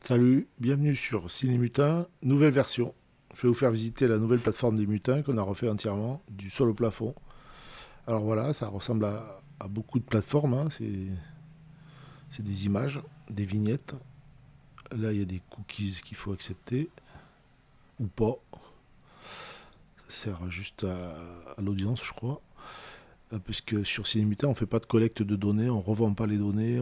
Salut, bienvenue sur Ciné Mutin, nouvelle version. Je vais vous faire visiter la nouvelle plateforme des Mutins qu'on a refait entièrement, du sol au plafond. Alors voilà, ça ressemble à beaucoup de plateformes, hein. C'est des images, des vignettes. Là, il y a des cookies qu'il faut accepter, ou pas. Ça sert juste à l'audience, je crois. Puisque sur Ciné Mutin, on ne fait pas de collecte de données, on ne revend pas les données,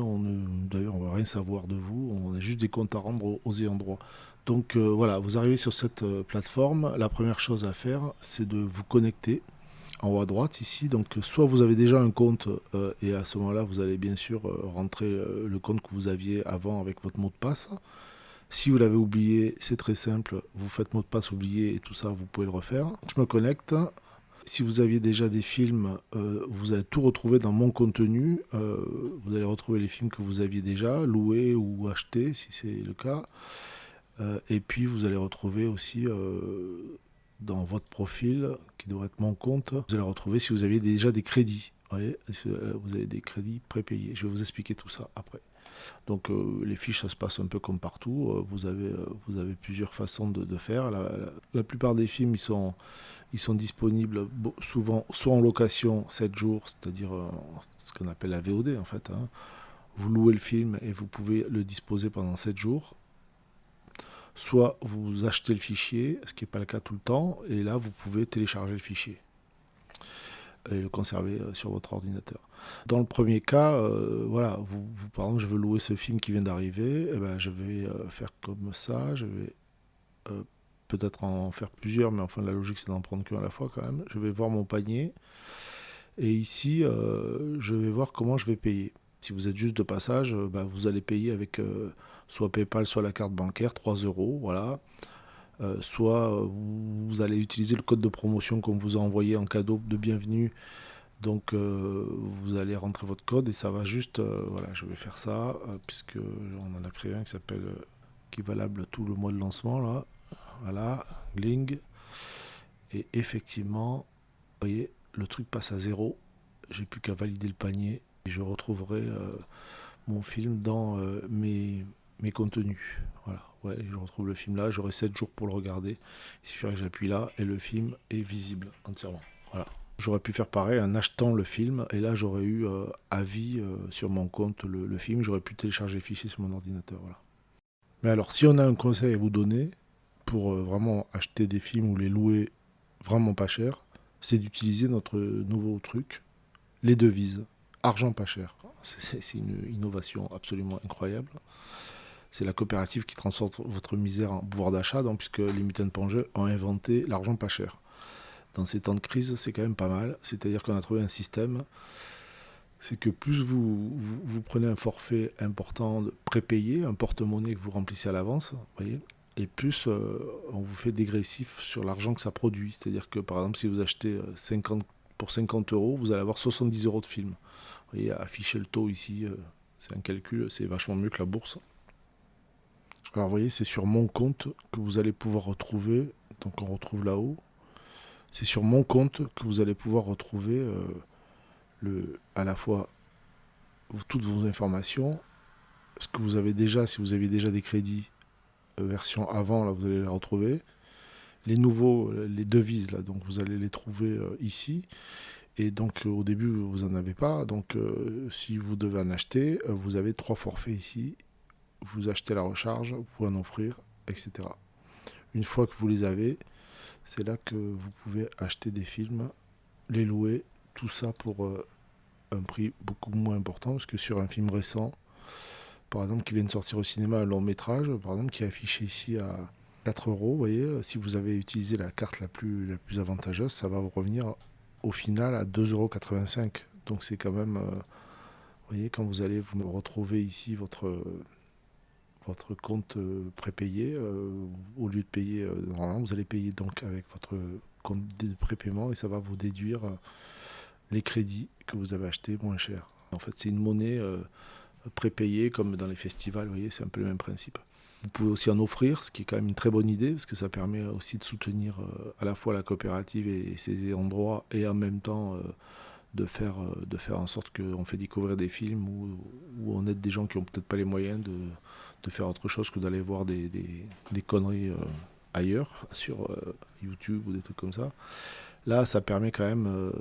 d'ailleurs, on ne va rien savoir de vous, on a juste des comptes à rendre aux ayants droit. Donc voilà, vous arrivez sur cette plateforme, la première chose à faire, c'est de vous connecter en haut à droite ici. Donc soit vous avez déjà un compte et à ce moment-là, vous allez bien sûr rentrer le compte que vous aviez avant avec votre mot de passe. Si vous l'avez oublié, c'est très simple, vous faites mot de passe oublié et tout ça, vous pouvez le refaire. Je me connecte. Si vous aviez déjà des films, vous allez tout retrouver dans mon contenu. Vous allez retrouver les films que vous aviez déjà, loués ou achetés, si c'est le cas. Et puis vous allez retrouver aussi dans votre profil, qui devrait être mon compte, vous allez retrouver si vous aviez déjà des crédits. Vous voyez, vous avez des crédits prépayés. Je vais vous expliquer tout ça après. Donc les fiches, ça se passe un peu comme partout. Vous avez plusieurs façons de faire. La plupart des films, ils sont disponibles souvent soit en location 7 jours, c'est-à-dire ce qu'on appelle la VOD en fait, hein. Vous louez le film et vous pouvez le disposer pendant 7 jours. Soit vous achetez le fichier, ce qui n'est pas le cas tout le temps, et là vous pouvez télécharger le fichier et le conserver sur votre ordinateur. Dans le premier cas, voilà, par exemple, je veux louer ce film qui vient d'arriver, eh ben, je vais faire comme ça, je vais euh, peut-être en faire plusieurs, mais enfin la logique c'est d'en prendre qu'un à la fois quand même. Je vais voir mon panier, et ici, je vais voir comment je vais payer. Si vous êtes juste de passage, bah, vous allez payer avec soit PayPal, soit la carte bancaire, 3 euros, voilà. Soit vous allez utiliser le code de promotion qu'on vous a envoyé en cadeau de bienvenue. Donc vous allez rentrer votre code et ça va juste, voilà, je vais faire ça, puisque on en a créé un qui s'appelle, qui est valable tout le mois de lancement, là. Voilà, Gling. Et effectivement, vous voyez, le truc passe à zéro. J'ai plus qu'à valider le panier et je retrouverai mon film dans mes contenus. Voilà, ouais, je retrouve le film là, j'aurai 7 jours pour le regarder. Il suffirait que j'appuie là et le film est visible entièrement. Voilà. J'aurais pu faire pareil en achetant le film et là j'aurais eu à vie sur mon compte le film, j'aurais pu télécharger les fichiers sur mon ordinateur. Voilà. Mais alors, si on a un conseil à vous donner pour vraiment acheter des films ou les louer vraiment pas cher, c'est d'utiliser notre nouveau truc, les devises. Argent pas cher. C'est une innovation absolument incroyable. C'est la coopérative qui transforme votre misère en pouvoir d'achat, donc, puisque les mutants de Pangeux ont inventé l'argent pas cher. Dans ces temps de crise, c'est quand même pas mal. C'est-à-dire qu'on a trouvé un système, c'est que plus vous prenez un forfait important prépayé, un porte-monnaie que vous remplissez à l'avance, vous voyez, et plus on vous fait dégressif sur l'argent que ça produit. C'est-à-dire que par exemple, si vous achetez 50, pour 50 euros, vous allez avoir 70 euros de film. Vous voyez, afficher le taux ici, c'est un calcul, c'est vachement mieux que la bourse. Alors vous voyez, c'est sur mon compte que vous allez pouvoir retrouver, donc on retrouve là-haut, c'est sur mon compte que vous allez pouvoir retrouver à la fois toutes vos informations, ce que vous avez déjà, si vous aviez déjà des crédits version avant, là vous allez les retrouver, les nouveaux, les devises, là, donc vous allez les trouver ici. Et donc au début, vous n'en avez pas. Donc si vous devez en acheter, vous avez 3 forfaits ici. Vous achetez la recharge, vous pouvez en offrir, etc. Une fois que vous les avez, c'est là que vous pouvez acheter des films, les louer, tout ça pour un prix beaucoup moins important, parce que sur un film récent, par exemple, qui vient de sortir au cinéma, un long métrage, par exemple, qui est affiché ici à 4 euros, vous voyez, si vous avez utilisé la carte la plus avantageuse, ça va vous revenir au final à 2,85 €. Donc c'est quand même, vous voyez, quand vous allez vous retrouver ici votre compte prépayé, au lieu de payer normalement, vous allez payer donc avec votre compte de prépaiement et ça va vous déduire les crédits que vous avez achetés moins cher. En fait, c'est une monnaie prépayée comme dans les festivals, vous voyez, c'est un peu le même principe. Vous pouvez aussi en offrir, ce qui est quand même une très bonne idée, parce que ça permet aussi de soutenir à la fois la coopérative et ses endroits, et en même temps de faire en sorte qu'on fait découvrir des films où on aide des gens qui n'ont peut-être pas les moyens de faire autre chose que d'aller voir des conneries ailleurs, sur YouTube ou des trucs comme ça. Là, ça permet quand même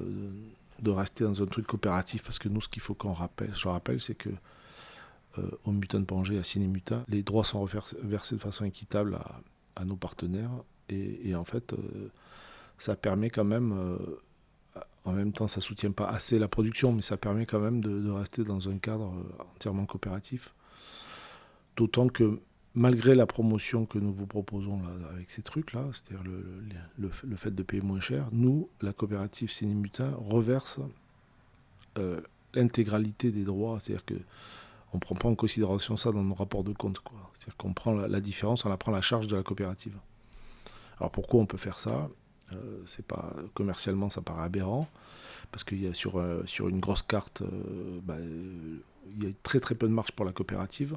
de rester dans un truc coopératif, parce que nous, ce qu'il faut qu'on rappelle, je rappelle, c'est que au Mutant Pangé, à Ciné Mutin, les droits sont versés de façon équitable à nos partenaires, et en fait, ça permet quand même, en même temps, ça soutient pas assez la production, mais ça permet quand même de rester dans un cadre entièrement coopératif. D'autant que malgré la promotion que nous vous proposons là, avec ces trucs-là, c'est-à-dire le fait de payer moins cher, nous, la coopérative Ciné Mutin, reverse euh, l'intégralité des droits. C'est-à-dire que on ne prend pas en considération ça dans nos rapports de compte, quoi. C'est-à-dire qu'on prend la différence, on la prend à la charge de la coopérative. Alors pourquoi on peut faire ça? C'est pas commercialement, ça paraît aberrant, parce qu'il y a sur une grosse carte, il y a très très peu de marge pour la coopérative.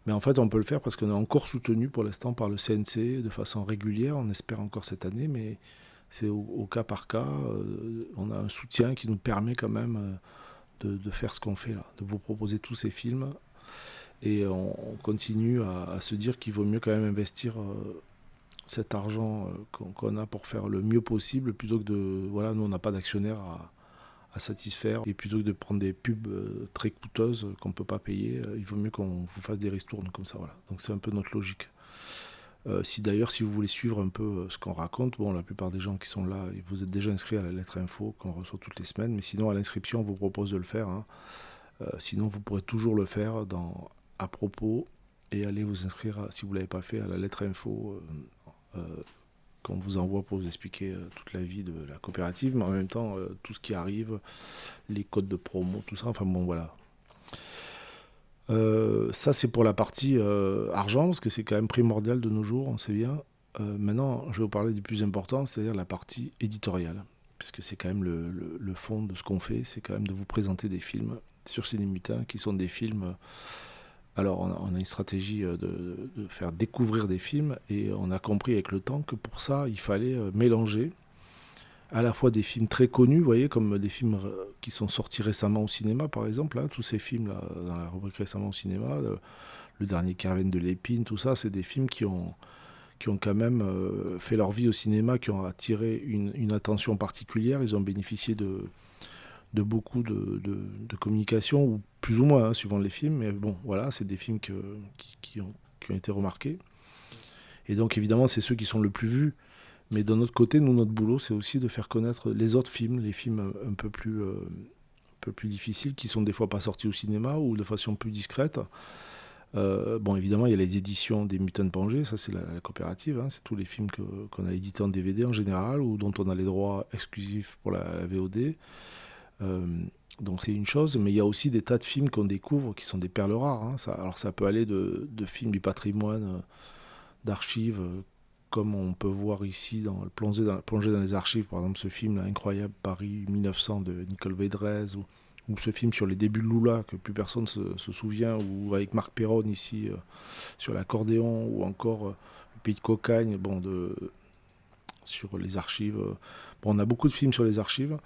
Mais en fait, on peut le faire parce qu'on est encore soutenu pour l'instant par le CNC de façon régulière. On espère encore cette année, mais c'est au cas par cas. On a un soutien qui nous permet quand même de faire ce qu'on fait là, de vous proposer tous ces films. Et on continue à se dire qu'il vaut mieux quand même investir cet argent qu'on a pour faire le mieux possible, plutôt que de... Voilà, nous on n'a pas d'actionnaire à satisfaire, et plutôt que de prendre des pubs très coûteuses qu'on ne peut pas payer, il vaut mieux qu'on vous fasse des ristournes comme ça. Voilà. Donc c'est un peu notre logique. Si d'ailleurs, si vous voulez suivre un peu ce qu'on raconte, bon, la plupart des gens qui sont là, vous êtes déjà inscrits à la lettre info qu'on reçoit toutes les semaines, mais sinon à l'inscription on vous propose de le faire, hein. Sinon vous pourrez toujours le faire à propos, et aller vous inscrire, si vous ne l'avez pas fait, à la lettre info qu'on vous envoie pour vous expliquer toute la vie de la coopérative, mais en même temps tout ce qui arrive, les codes de promo, tout ça, enfin bon voilà. Ça c'est pour la partie argent, parce que c'est quand même primordial de nos jours, on sait bien. Maintenant, je vais vous parler du plus important, c'est-à-dire la partie éditoriale, puisque c'est quand même le fond de ce qu'on fait, c'est quand même de vous présenter des films sur Ciné Mutin, qui sont des films... Alors, on a une stratégie de faire découvrir des films, et on a compris avec le temps que pour ça, il fallait mélanger à la fois des films très connus, vous voyez, comme des films qui sont sortis récemment au cinéma, par exemple, hein, tous ces films-là, dans la rubrique récemment au cinéma, le dernier Kerven de l'Épine, tout ça, c'est des films qui ont quand même fait leur vie au cinéma, qui ont attiré une attention particulière. Ils ont bénéficié de beaucoup de communication, ou plus ou moins, hein, suivant les films. Mais bon, voilà, c'est des films qui ont été remarqués. Et donc, évidemment, c'est ceux qui sont le plus vus. Mais d'un autre côté, nous, notre boulot, c'est aussi de faire connaître les autres films, les films un peu plus difficiles, qui sont des fois pas sortis au cinéma, ou de façon plus discrète. Bon, évidemment, il y a les éditions des Mutants Pangé, ça c'est la coopérative, hein, c'est tous les films qu'on a édités en DVD en général, ou dont on a les droits exclusifs pour la VOD. Euh, donc c'est une chose, mais il y a aussi des tas de films qu'on découvre qui sont des perles rares, hein. Alors ça peut aller de films du patrimoine, d'archives, comme on peut voir ici, Plongée dans les archives, par exemple ce film là, incroyable, Paris 1900 de Nicole Védrez, ou ce film sur les débuts de Lula que plus personne se souvient, ou avec Marc Perron ici sur l'accordéon, ou encore Le Pays de Cocagne, bon, sur les archives. Bon, on a beaucoup de films sur les archives,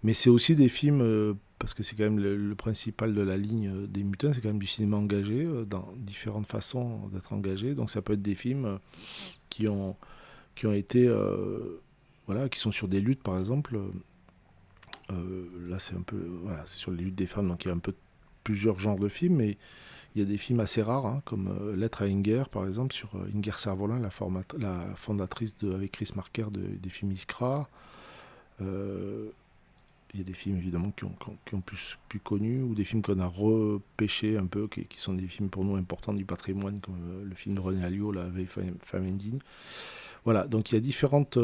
mais c'est aussi des films, parce que c'est quand même le principal de la ligne des Mutants, c'est quand même du cinéma engagé, dans différentes façons d'être engagé. Donc ça peut être des films qui ont, qui ont été, voilà, qui sont sur des luttes, par exemple. Là, c'est un peu, voilà, c'est sur les luttes des femmes, donc il y a un peu plusieurs genres de films, mais il y a des films assez rares, hein, comme Lettre à Inger, par exemple, sur Inger Servolin, la fondatrice avec Chris Marker des films Iskra. Euh, il y a des films évidemment qui ont plus connus, ou des films qu'on a repêchés un peu, qui sont des films pour nous importants du patrimoine, comme le film de René Alliot, La Veille femme indigne. Voilà, donc il y a différentes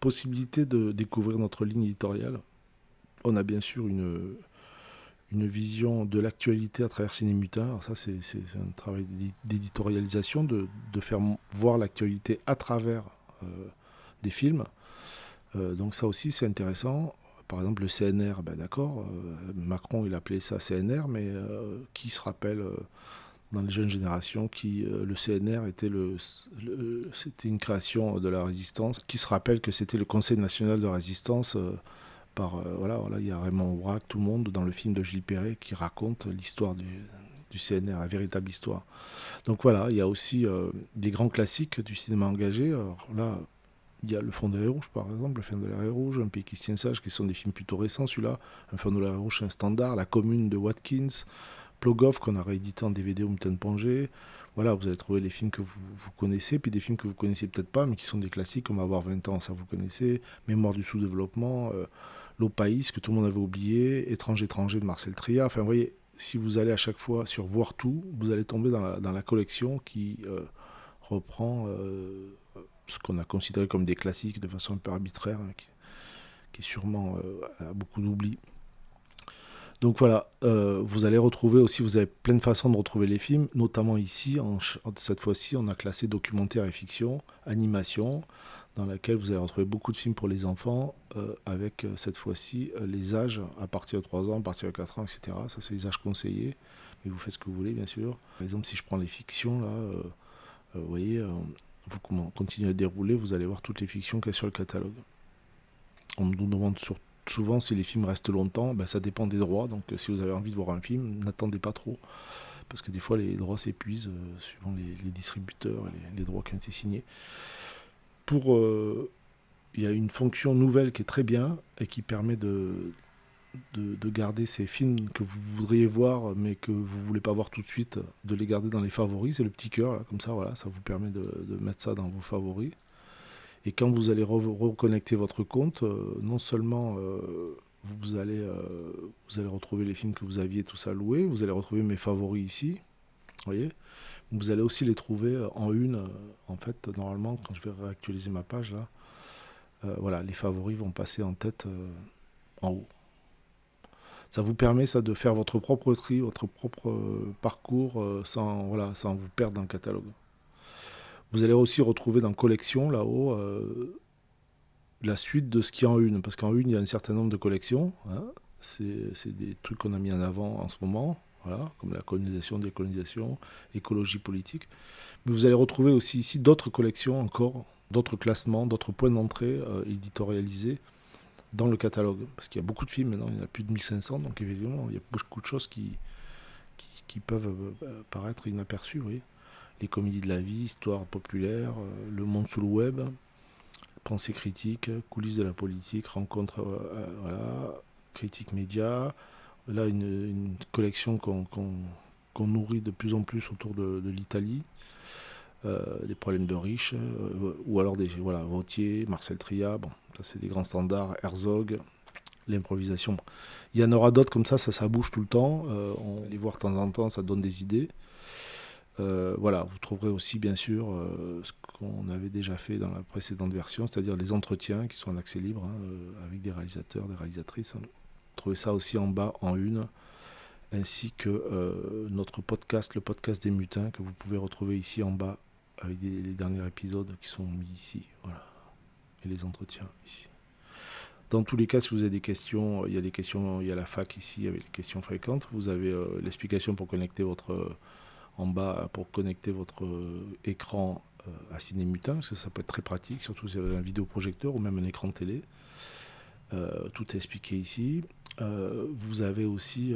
possibilités de découvrir notre ligne éditoriale. On a bien sûr une vision de l'actualité à travers Ciné Mutin. Alors ça, c'est un travail d'éditorialisation, de faire voir l'actualité à travers des films. Donc ça aussi, c'est intéressant. Par exemple, le CNR, ben d'accord, Macron, il appelait ça CNR, mais qui se rappelle dans les jeunes générations le CNR c'était une création de la résistance, qui se rappelle que c'était le Conseil national de résistance voilà, il y a Raymond Aubrac, tout le monde, dans le film de Gilles Perret, qui raconte l'histoire du CNR, la véritable histoire. Donc voilà, il y a aussi des grands classiques du cinéma engagé. Alors là, il y a Le Fond de l'air rouge, par exemple, Le Fond de l'air rouge, Un pays qui se tient sage, qui sont des films plutôt récents, celui-là. Un Fond de l'air rouge, c'est un standard. La Commune de Watkins, Plogoff, qu'on a réédité en DVD au Mouton Pongé. Voilà, vous allez trouver les films que vous connaissez, puis des films que vous connaissez peut-être pas, mais qui sont des classiques, comme Avoir 20 ans, ça vous connaissez. Mémoire du sous-développement, L'Opaïs, que tout le monde avait oublié, Étranger de Marcel Triat. Enfin, vous voyez, si vous allez à chaque fois sur Voir tout, vous allez tomber dans la collection qui reprend ce qu'on a considéré comme des classiques de façon un peu arbitraire, hein, qui est sûrement a beaucoup d'oubli. Donc voilà, vous allez retrouver aussi, vous avez plein de façons de retrouver les films, notamment ici, cette fois-ci, on a classé documentaire et fiction, animation, dans laquelle vous allez retrouver beaucoup de films pour les enfants, avec cette fois-ci les âges à partir de 3 ans, à partir de 4 ans, etc. Ça, c'est les âges conseillés, mais vous faites ce que vous voulez, bien sûr. Par exemple, si je prends les fictions, là, vous voyez, vous continuez à dérouler, vous allez voir toutes les fictions qu'il y a sur le catalogue. On nous demande souvent si les films restent longtemps, ben, ça dépend des droits. Donc si vous avez envie de voir un film, n'attendez pas trop. Parce que des fois les droits s'épuisent suivant les distributeurs et les droits qui ont été signés. Il y a une fonction nouvelle qui est très bien et qui permet de garder ces films que vous voudriez voir mais que vous ne voulez pas voir tout de suite, de les garder dans les favoris. C'est le petit cœur, là, comme ça, voilà, ça vous permet de mettre ça dans vos favoris. Et quand vous allez reconnecter votre compte, non seulement vous allez retrouver les films que vous aviez tous à louer, vous allez retrouver mes favoris ici, vous voyez. Vous allez aussi les trouver en une. En fait, normalement, quand je vais réactualiser ma page, là, voilà, les favoris vont passer en tête en haut. Ça vous permet ça de faire votre propre tri, votre propre parcours sans vous perdre dans le catalogue. Vous allez aussi retrouver dans collection là-haut la suite de ce qu'il y a en une, parce qu'en une il y a un certain nombre de collections, hein. C'est des trucs qu'on a mis en avant en ce moment, voilà, comme la colonisation, décolonisation, écologie politique. Mais vous allez retrouver aussi ici d'autres collections encore, d'autres classements, d'autres points d'entrée éditorialisés dans le catalogue. Parce qu'il y a beaucoup de films maintenant, il y en a plus de 1500, donc évidemment il y a beaucoup de choses qui peuvent paraître inaperçues, oui. Les comédies de la vie, histoire populaire, le monde sous le web, pensée critique, coulisses de la politique, rencontres, voilà, critique média. Là, une collection qu'on nourrit de plus en plus autour de l'Italie. Des problèmes de riches, ou alors voilà, Vautier, Marcel Triat, bon, ça c'est des grands standards, Herzog, l'improvisation. Il y en aura d'autres comme ça bouge tout le temps, on les voit de temps en temps, ça donne des idées. Voilà, vous trouverez aussi bien sûr ce qu'on avait déjà fait dans la précédente version, c'est-à-dire les entretiens qui sont en accès libre, hein, avec des réalisateurs, des réalisatrices. Hein. Vous trouvez ça aussi en bas, en une, ainsi que notre podcast, le podcast des mutins, que vous pouvez retrouver ici en bas, avec les derniers épisodes qui sont mis ici, voilà, et les entretiens ici. Dans tous les cas, si vous avez des questions, il y a des questions, il y a la fac ici avec les questions fréquentes, vous avez l'explication pour connecter en bas pour connecter votre écran à Cinémutin, ça peut être très pratique, surtout si vous avez un vidéoprojecteur ou même un écran de télé. Tout est expliqué ici. Vous avez aussi,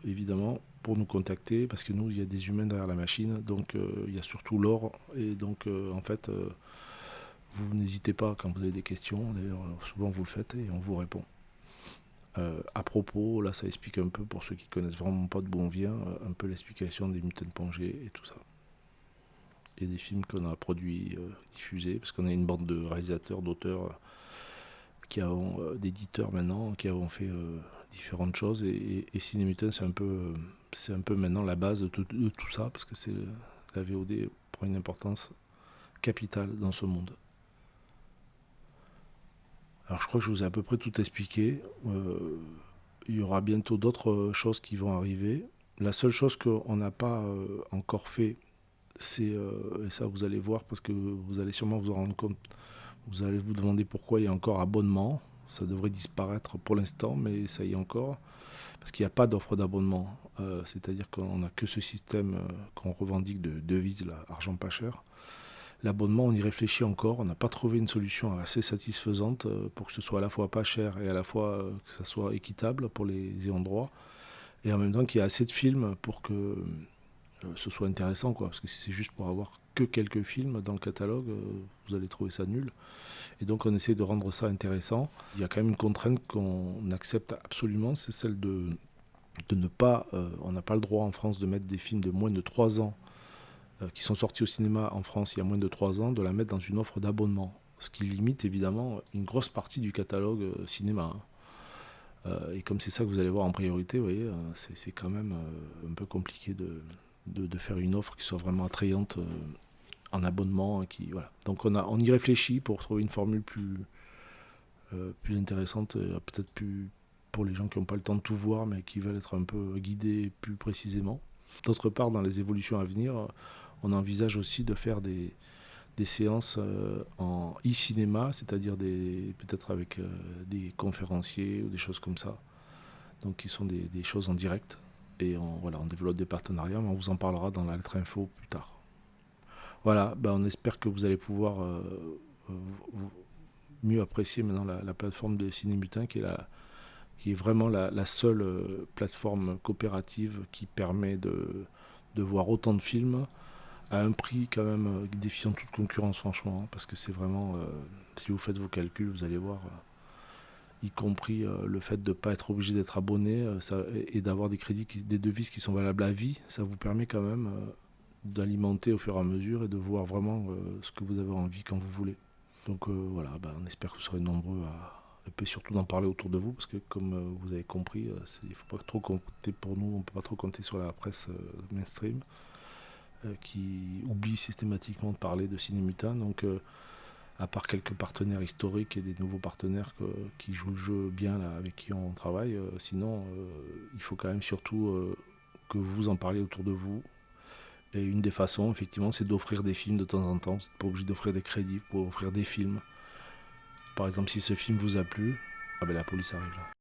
évidemment, pour nous contacter, parce que nous, il y a des humains derrière la machine, donc il y a surtout l'or, et donc en fait, vous n'hésitez pas quand vous avez des questions, d'ailleurs, souvent vous le faites et on vous répond. À propos, là ça explique un peu, pour ceux qui connaissent vraiment pas de d'où on vient, un peu l'explication des Mutants Pongé et tout ça. Et des films qu'on a produits, diffusés, parce qu'on a une bande de réalisateurs, d'auteurs, d'éditeurs maintenant, qui avons fait différentes choses, et Cinémutin c'est un peu maintenant la base de tout ça, parce que la VOD prend une importance capitale dans ce monde. Alors je crois que je vous ai à peu près tout expliqué. Il y aura bientôt d'autres choses qui vont arriver. La seule chose qu'on n'a pas encore fait, c'est, et ça vous allez voir parce que vous allez sûrement vous en rendre compte, vous allez vous demander pourquoi il y a encore abonnement. Ça devrait disparaître pour l'instant, mais ça y est encore. Parce qu'il n'y a pas d'offre d'abonnement. C'est-à-dire qu'on n'a que ce système qu'on revendique de devise, là, argent pas cher. L'abonnement, on y réfléchit encore. On n'a pas trouvé une solution assez satisfaisante pour que ce soit à la fois pas cher et à la fois que ça soit équitable pour les ayants droit. et en même temps qu'il y ait assez de films pour que ce soit intéressant, quoi. Parce que si c'est juste pour avoir que quelques films dans le catalogue, vous allez trouver ça nul. Et donc on essaie de rendre ça intéressant. Il y a quand même une contrainte qu'on accepte absolument, c'est celle de ne pas... on n'a pas le droit en France de mettre des films de moins de 3 ans qui sont sortis au cinéma en France il y a moins de 3 ans, de la mettre dans une offre d'abonnement. Ce qui limite évidemment une grosse partie du catalogue cinéma, hein. Et comme c'est ça que vous allez voir en priorité, vous voyez, c'est quand même un peu compliqué de faire une offre qui soit vraiment attrayante en abonnement. Voilà. Donc on y réfléchit pour trouver une formule plus intéressante, peut-être plus pour les gens qui n'ont pas le temps de tout voir, mais qui veulent être un peu guidés plus précisément. D'autre part, dans les évolutions à venir, on envisage aussi de faire des séances en e-cinéma, c'est-à-dire peut-être avec des conférenciers ou des choses comme ça, donc qui sont des choses en direct. Et on développe des partenariats, mais on vous en parlera dans la lettre info plus tard. Voilà, on espère que vous allez pouvoir mieux apprécier maintenant la plateforme de Cinémutin, qui est vraiment la seule plateforme coopérative qui permet de voir autant de films à un prix quand même défiant toute concurrence, franchement, hein, parce que c'est vraiment, si vous faites vos calculs, vous allez voir, y compris le fait de ne pas être obligé d'être abonné et d'avoir des crédits, des devises qui sont valables à vie, ça vous permet quand même d'alimenter au fur et à mesure et de voir vraiment ce que vous avez envie quand vous voulez. Donc voilà, on espère que vous serez nombreux et puis surtout d'en parler autour de vous, parce que comme vous avez compris, il ne faut pas trop compter pour nous, on ne peut pas trop compter sur la presse mainstream, qui oublie systématiquement de parler de Cinémutin. Donc à part quelques partenaires historiques et des nouveaux partenaires qui jouent le jeu bien là, avec qui on travaille, sinon il faut quand même surtout que vous en parliez autour de vous. Et une des façons, effectivement, c'est d'offrir des films de temps en temps. Vous n'êtes pas obligé d'offrir des crédits, vous pouvez offrir des films. Par exemple, si ce film vous a plu, la police arrive là.